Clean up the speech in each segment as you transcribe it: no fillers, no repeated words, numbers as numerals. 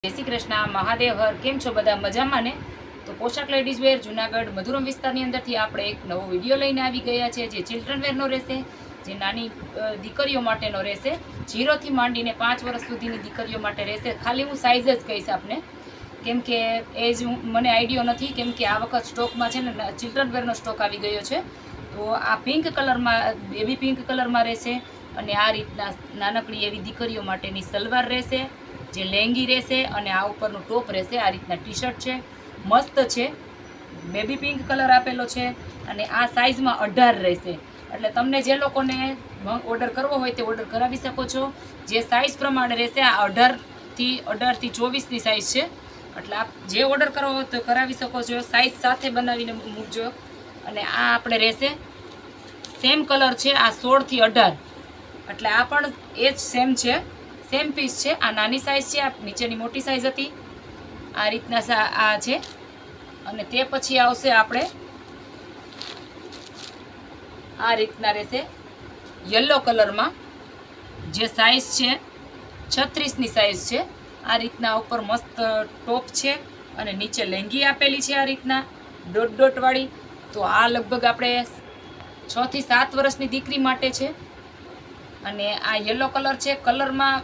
જય શ્રી કૃષ્ણ, મહાદેવ હર. કેમ છો બધા? મજામાં ને? તો પોશાક લેડીઝ વેર જુનાગઢ મધુરમ વિસ્તારની અંદરથી આપણે એક નવો વિડીયો લઈને આવી ગયા છે, જે ચિલ્ડ્રન વેરનો રહેશે, જે નાની દીકરીઓ માટેનો રહેશે. 0 થી માંડીને 5 વર્ષ સુધીની દીકરીઓ માટે રહેશે. ખાલી હું સાઇઝ જ કહીશ આપને, કેમ કે એજ મને આઈડિયો નથી, કેમ કે આ વખત સ્ટોકમાં છે ને ચિલ્ડ્રન વેરનો સ્ટોક આવી ગયો છે. તો આ પિંક કલરમાં, બેબી પિંક કલરમાં રહેશે. અને આ રીતના નાનકડી એવી દીકરીઓ માટેની સલવાર રહેશે, જે લેંગી રહેશે, અને આ ઉપરનું ટોપ રહેશે. આ રીતના ટી શર્ટ છે, મસ્ત છે, બેબી પિંક કલર આપેલો છે. અને આ સાઇઝમાં 18 રહેશે. એટલે તમને જે લોકોને ઓર્ડર કરવો હોય તે ઓર્ડર કરાવી શકો છો. જે સાઇઝ પ્રમાણે રહેશે, આ 18 થી 24ની સાઇઝ છે. એટલે આપ જે ઓર્ડર કરવો હોય તો કરાવી શકો છો. સાઇઝ સાથે બનાવીને મૂકજો. અને આ આપણે રહેશે સેમ કલર છે, આ 16 થી 18. એટલે આ પણ એ જ સેમ છે, સેમ પીસ છે. આ નાની સાઇઝ છે, આ નીચેની મોટી સાઇઝ હતી. આ રીતના આ છે. અને તે પછી આવશે આપણે આ રીતના રહેશે યલો કલરમાં, જે સાઇઝ છે 36ની સાઇઝ છે. આ રીતના ઉપર મસ્ત ટોપ છે અને નીચે લેંગી આપેલી છે, આ રીતના ડોટ વાળી. તો આ લગભગ આપણે 6 થી 7 વર્ષની દીકરી માટે છે. અને આ યલો કલર છે, કલરમાં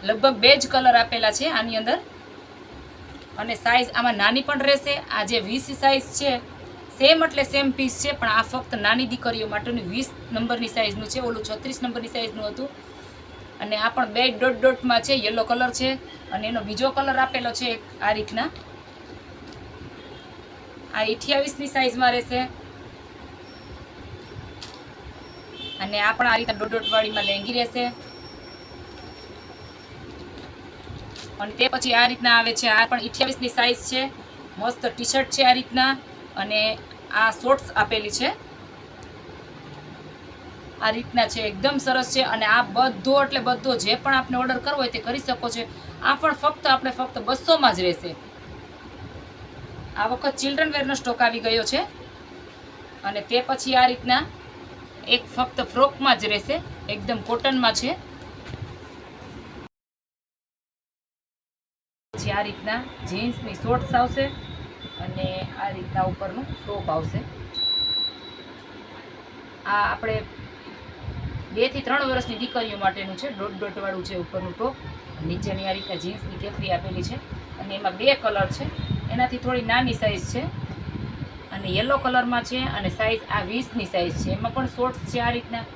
લગભગ 2 જ કલર આપેલા છે આની અંદર. અને સાઇઝ આમાં નાની પણ રહેશે. આ જે 20 સાઇઝ છે, સેમ એટલે સેમ પીસ છે, પણ આ ફક્ત નાની દીકરીઓ માટેનું 20 નંબરની સાઇઝનું છે. ઓલું 36 નંબરની સાઇઝનું હતું. અને આ પણ 2 ડોટમાં છે, યલો કલર છે. અને એનો બીજો કલર આપેલો છે આ રીતના. આ 28ની સાઇઝમાં રહેશે. અને આ પણ આ રીતના ડોટવાળીમાં લેંગી રહેશે. અને તે પછી આ રીતના આવે છે, આ પણ 28ની સાઇઝ છે. મસ્ત ટી શર્ટ છે આ રીતના. અને આ શોર્ટ્સ આપેલી છે, આ રીતના છે, એકદમ સરસ છે. અને આ બધો એટલે બધો જે પણ આપણે ઓર્ડર કરવો હોય તે કરી શકો છો. આ પણ ફક્ત 200માં જ રહેશે. આ વખત ચિલ્ડ્રન વેરનો સ્ટોક આવી ગયો છે. અને તે પછી આ રીતના એક ફક્ત ફ્રોકમાં જ રહેશે, એકદમ કોટનમાં છે. પછી આ રીતના જીન્સની શોર્ટ્સ આવશે. અને આ રીતના ઉપરનું ટોપ આવશે. આ આપણે 2 થી 3 વર્ષની દીકરીઓ માટેનું છે. ડોટ વાળું છે ઉપરનું ટોપ. નીચેની આ રીતના જીન્સની કેફરી આપેલી છે. અને એમાં 2 કલર છે, એનાથી થોડી નાની સાઇઝ છે. અને યલો કલરમાં છે. અને સાઇઝ આ 20ની સાઇઝ છે. એમાં પણ શોર્ટ્સ છે આ રીતના.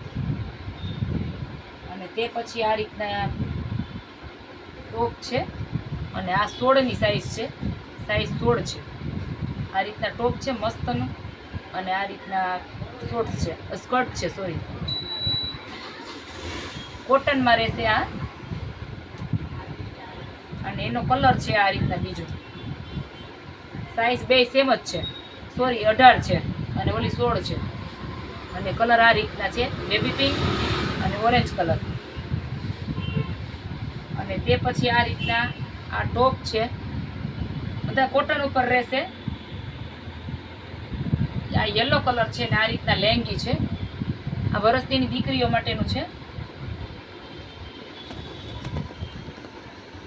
અને તે પછી આ રીતના ટોપ છે. અને આ 16ની સાઇઝ છે, સાઇઝ 16 છે. આ રીતના ટોપ છે મસ્તનું. અને આ રીતના શોર્ટ્સ છે, સ્કર્ટ છે, સોરી, કોટનમાં રહેશે આ. અને એનો કલર છે આ રીતના બીજો. સાઇઝ 2 સેમ જ છે, સોરી 18 છે અને ઓલી 16 છે. અને કલર આ રીતના છે, બેબી પિંક અને ઓરેન્જ કલર. અને તે પછી આ રીતના આ ટોપ છે, બધા કોટન ઉપર રહેશે. આ યલો કલર છે ને આ રીતના લેંગી છે. આ વર્ષની દીકરીઓ માટેનું છે.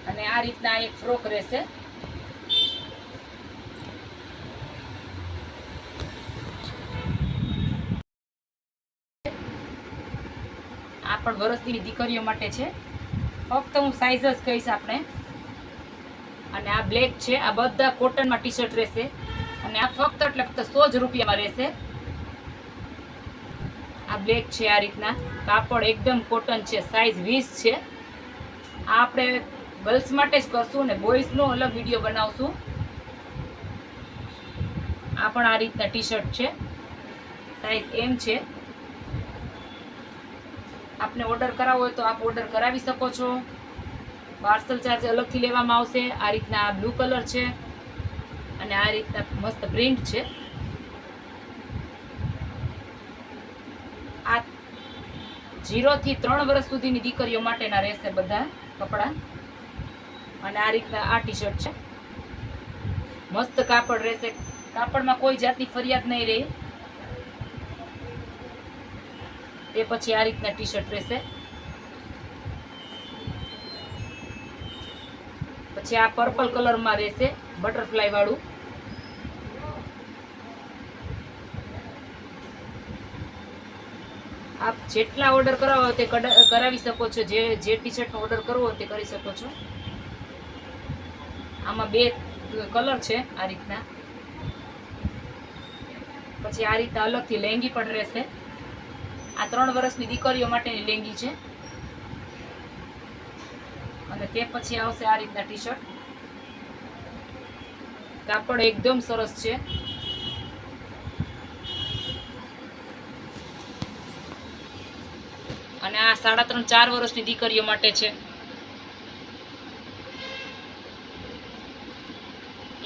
અને આ રીતના એક ફ્રોક રહેશે. આ પણ વર્ષની દીકરીઓ માટે છે. ફક્ત હું સાઇઝ જ કહીશ આપણે. અને આ બ્લેક છે. આ બધા કોટનમાં ટી શર્ટ રહેશે. અને આ ફક્ત એટલે ફક્ત 100 જ રૂપિયામાં રહેશે. આ બ્લેક છે આ રીતના. કાપડ એકદમ કોટન છે. સાઇઝ 20 છે. આ આપણે ગર્લ્સ માટે જ કરશું ને બોયઝનો અલગ વિડીયો બનાવશું. આ પણ આ રીતના ટી શર્ટ છે, સાઇઝ M છે. આપને ઓર્ડર કરાવવો હોય તો આપ ઓર્ડર કરાવી શકો છો. પાર્સલ ચાર્જ અલગથી લેવામાં આવશે. આ રીતના આ બ્લુ કલર છે. અને આ રીતના મસ્ત પ્રિન્ટ છે. આ 0 થી 3 વર્ષ સુધીની દીકરીઓ માટેના રહેશે બધા કપડાં. અને આ રીતના આ ટી શર્ટ છે, મસ્ત કાપડ રહેશે. કાપડમાં કોઈ જાતની ફરિયાદ નહીં રહે. તે પછી આ રીતના ટી શર્ટ રહેશે. પછી આ પર્પલ કલરમાં રહેશે બટરફ્લાય વાળું. આપ જેટલા ઓર્ડર કરાવો તે કરાવી શકો છો. જે ટી શર્ટનો ઓર્ડર કરવો હોય તે કરી શકો છો. આમાં 2 કલર છે આ રીતના. પછી આ રીતના અલગથી લેંગી પણ રહેશે. આ 3 વર્ષની દીકરીઓ માટેની લેંગી છે. અને તે પછી આવશે આ રીતના ટી શર્ટ. કાપડ એકદમ સરસ છે. અને આ 3.5-4 વર્ષની દીકરીઓ માટે છે.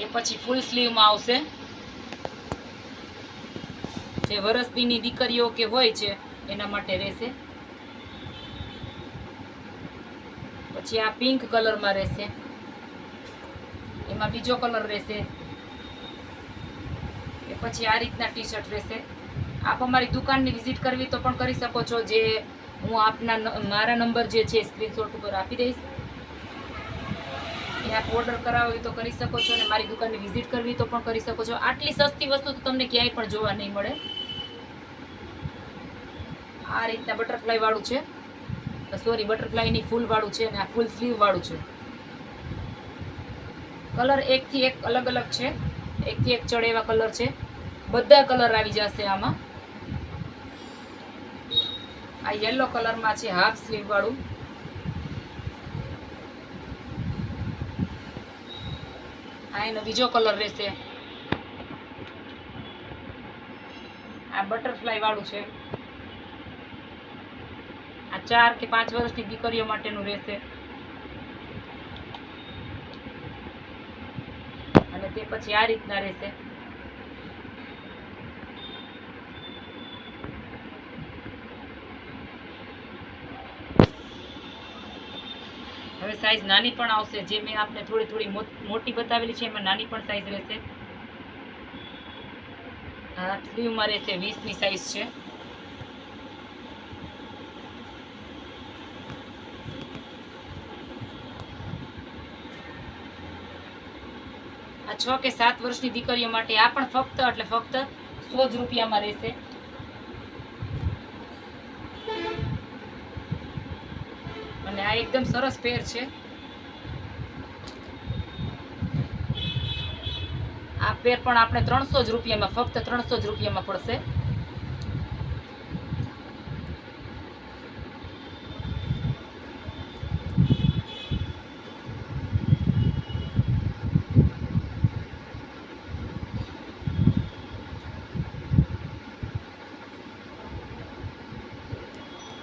એ પછી ફૂલ સ્લીવમાં આવશે. જે વરસદીની દીકરીઓ કે હોય છે એના માટે રહેશે. પછી આ પિંક કલરમાં રહેશે. એમાં બીજો કલર રહેશે. એ પછી આ રીતના ટી શર્ટ રહેશે. આપ અમારી દુકાનની વિઝિટ કરવી તો પણ કરી શકો છો. જે હું મારા નંબર જે છે સ્ક્રીનશોટ ઉપર આપી દઈશ. એ આપ ઓર્ડર કરાવો તો કરી શકો છો. અને મારી દુકાનની વિઝિટ કરવી તો પણ કરી શકો છો. આટલી સસ્તી વસ્તુ તો તમને ક્યાંય પણ જોવા નહીં મળે. આ રીતના બટરફ્લાય વાળું છે. સોરી, બટરફ્લાયની ફૂલ વાળું છે. અને આ ફૂલ સ્લીવ વાળું છે. કલર એકથી એક અલગ અલગ છે. એકથી એક ચડે એવા કલર છે. બધા કલર આવી જશે આમાં. આ યલો કલરમાં છે, હાફ સ્લીવ વાળું. આ એનો બીજો કલર રહેશે. આ બટરફ્લાય વાળું છે. આ 4 કે 5 વર્ષની દીકરીઓ માટેનું રહેશે. અને તે પછી આ રીતના રહેશે. હવે સાઈઝ નાની પણ આવશે. જે મેં આપને થોડી મોટી બતાવેલી છે એમાં નાની પણ સાઈઝ રહેશે. આ સ્લીવમાં રહેશે 20ની સાઈઝ છે. આ 6 કે 7 વર્ષની દીકરીઓ માટે આ પણ ફક્ત 100 જ રૂપિયામાં રહેશે. અને આ એકદમ સરસ પેર છે. આ પેર પણ આપણે 300 જ રૂપિયામાં, ફક્ત 300 જ રૂપિયામાં પડશે.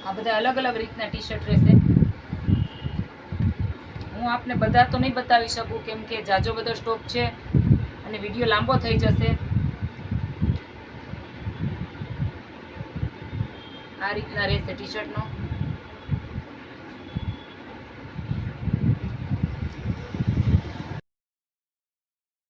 આ બધા અલગ અલગ રીતના ટી શર્ટ રહેશે. હું આપને બધા તો નહીં બતાવી શકું, કેમ કે જાજો બધો સ્ટોક છે અને વિડીયો લાંબો થઈ જશે. આ રીતના રહેશે ટી શર્ટનો.